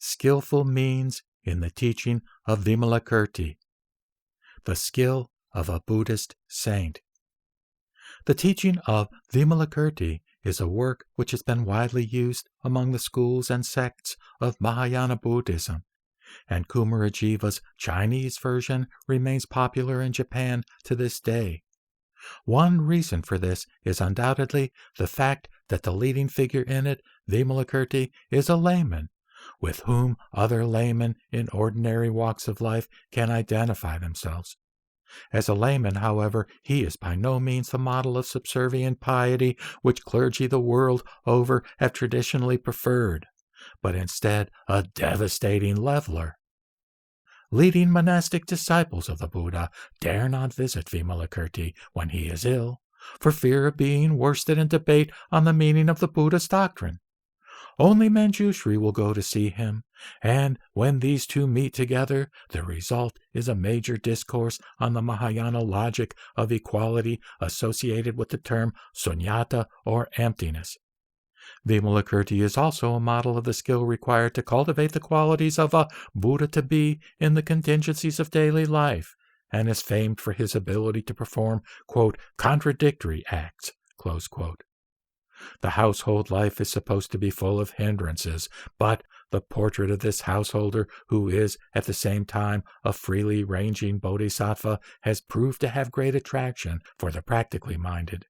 Skillful Means in the Teaching of Vimalakirti. The Skill of a Buddhist Saint. The teaching of Vimalakirti is a work which has been widely used among the schools and sects of Mahayana Buddhism, and Kumarajiva's Chinese version remains popular in Japan to this day. One reason for this is undoubtedly the fact that the leading figure in it, Vimalakirti, is a layman, with whom other laymen in ordinary walks of life can identify themselves. As a layman, however, he is by no means the model of subservient piety which clergy the world over have traditionally preferred, but instead a devastating leveler. Leading monastic disciples of the Buddha dare not visit Vimalakirti when he is ill, for fear of being worsted in debate on the meaning of the Buddha's doctrine. Only Manjushri will go to see him, and when these two meet together, the result is a major discourse on the Mahayana logic of equality associated with the term sunyata, or emptiness. Vimalakirti is also a model of the skill required to cultivate the qualities of a Buddha-to-be in the contingencies of daily life, and is famed for his ability to perform, quote, contradictory acts, close quote. The household life is supposed to be full of hindrances, but the portrait of this householder, who is at the same time a freely ranging bodhisattva, has proved to have great attraction for the practically minded.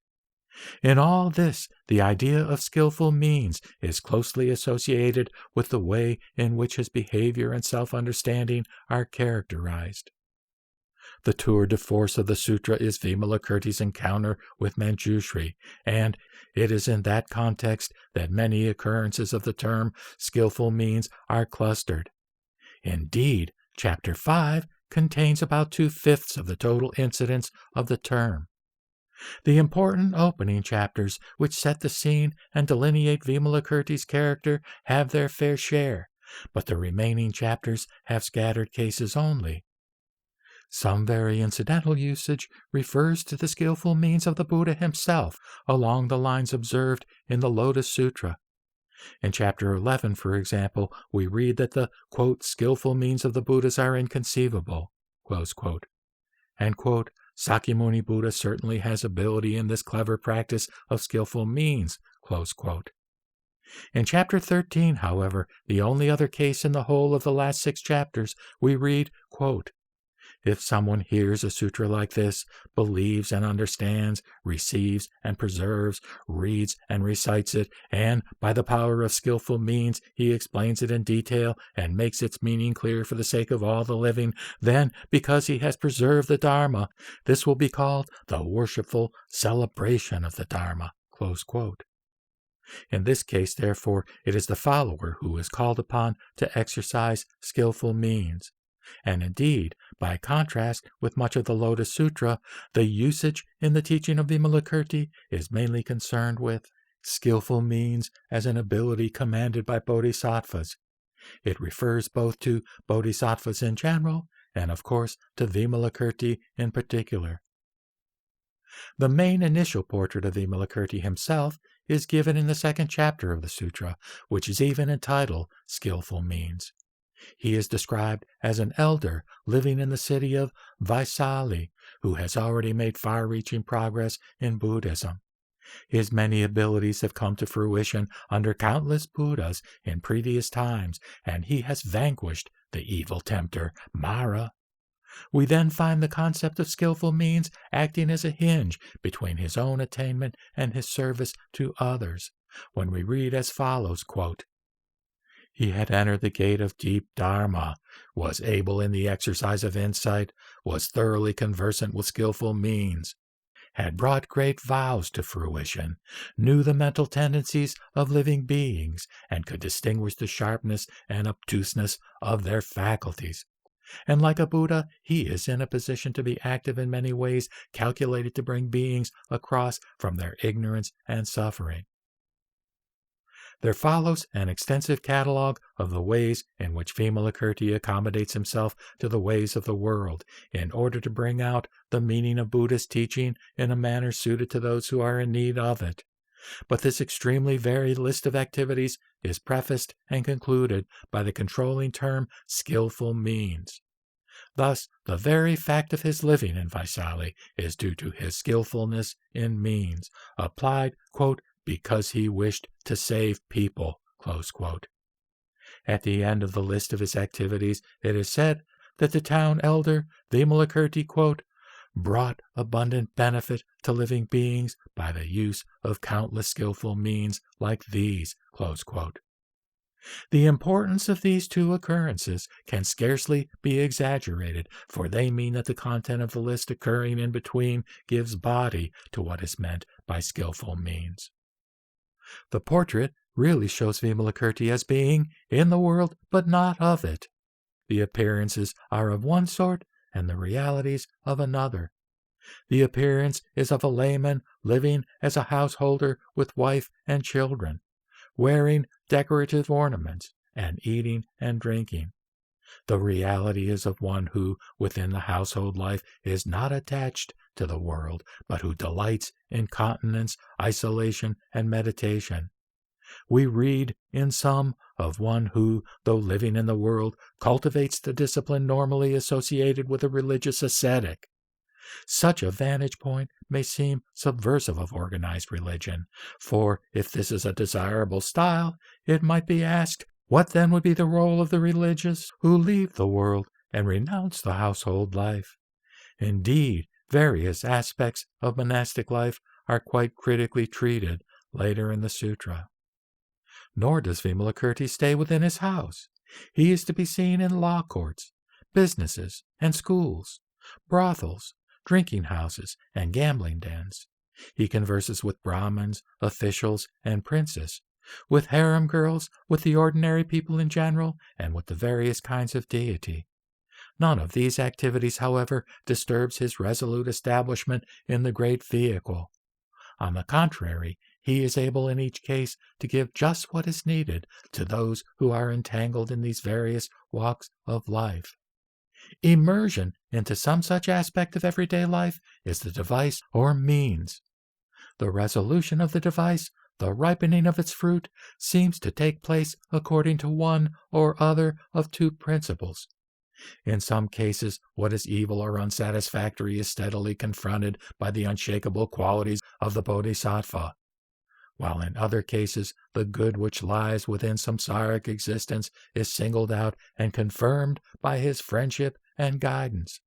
In all this, the idea of skillful means is closely associated with the way in which his behavior and self-understanding are characterized. The tour de force of the sutra is Vimalakirti's encounter with Manjushri, and it is in that context that many occurrences of the term skillful means are clustered. Indeed, Chapter 5 contains about 2/5 of the total incidents of the term. The important opening chapters, which set the scene and delineate Vimalakirti's character, have their fair share, but the remaining chapters have scattered cases only. Some very incidental usage refers to the skillful means of the Buddha himself along the lines observed in the Lotus Sutra. In Chapter 11, for example, we read that the, quote, skillful means of the Buddhas are inconceivable, close quote, and, quote, Sakyamuni Buddha certainly has ability in this clever practice of skillful means, close quote. In Chapter 13, however, the only other case in the whole of the last 6 chapters, we read, quote, if someone hears a sutra like this, believes and understands, receives and preserves, reads and recites it, and by the power of skillful means he explains it in detail and makes its meaning clear for the sake of all the living, then, because he has preserved the Dharma, this will be called the worshipful celebration of the Dharma, close quote. In this case, therefore, it is the follower who is called upon to exercise skillful means. And indeed, by contrast with much of the Lotus Sutra, the usage in the teaching of Vimalakirti is mainly concerned with skillful means as an ability commanded by bodhisattvas. It refers both to bodhisattvas in general and, of course, to Vimalakirti in particular. The main initial portrait of Vimalakirti himself is given in the 2nd chapter of the sutra, which is even entitled Skillful Means. He is described as an elder living in the city of Vaisali, who has already made far-reaching progress in Buddhism. His many abilities have come to fruition under countless Buddhas in previous times, and he has vanquished the evil tempter, Mara. We then find the concept of skillful means acting as a hinge between his own attainment and his service to others, when we read as follows, quote, he had entered the gate of deep Dharma, was able in the exercise of insight, was thoroughly conversant with skillful means, had brought great vows to fruition, knew the mental tendencies of living beings, and could distinguish the sharpness and obtuseness of their faculties. And like a Buddha, he is in a position to be active in many ways calculated to bring beings across from their ignorance and suffering. There follows an extensive catalogue of the ways in which Vimalakirti accommodates himself to the ways of the world in order to bring out the meaning of Buddhist teaching in a manner suited to those who are in need of it. But this extremely varied list of activities is prefaced and concluded by the controlling term skillful means. Thus, the very fact of his living in Vaisali is due to his skillfulness in means, applied, quote, because he wished to save people, close quote. At the end of the list of his activities, it is said that the town elder, Vimalakirti, quote, brought abundant benefit to living beings by the use of countless skillful means like these, close quote. The importance of these two occurrences can scarcely be exaggerated, for they mean that the content of the list occurring in between gives body to what is meant by skillful means. The portrait really shows Vimalakirti as being in the world but not of it. The appearances are of one sort and the realities of another. The appearance is of a layman living as a householder with wife and children, wearing decorative ornaments, and eating and drinking. The reality is of one who, within the household life, is not attached to the world, but who delights in continence, isolation, and meditation. We read in some of one who, though living in the world, cultivates the discipline normally associated with a religious ascetic. Such a vantage point may seem subversive of organized religion, for if this is a desirable style, it might be asked, what then would be the role of the religious who leave the world and renounce the household life? Indeed, various aspects of monastic life are quite critically treated later in the Sutra. Nor does Vimalakirti stay within his house. He is to be seen in law courts, businesses and schools, brothels, drinking houses, and gambling dens. He converses with Brahmins, officials, and princes, with harem girls, with the ordinary people in general, and with the various kinds of deity. None of these activities, however, disturbs his resolute establishment in the great vehicle. On the contrary, he is able in each case to give just what is needed to those who are entangled in these various walks of life. Immersion into some such aspect of everyday life is the device or means. The resolution of the device, the ripening of its fruit, seems to take place according to one or other of two principles. In some cases, what is evil or unsatisfactory is steadily confronted by the unshakable qualities of the bodhisattva, while in other cases the good which lies within samsaric existence is singled out and confirmed by his friendship and guidance.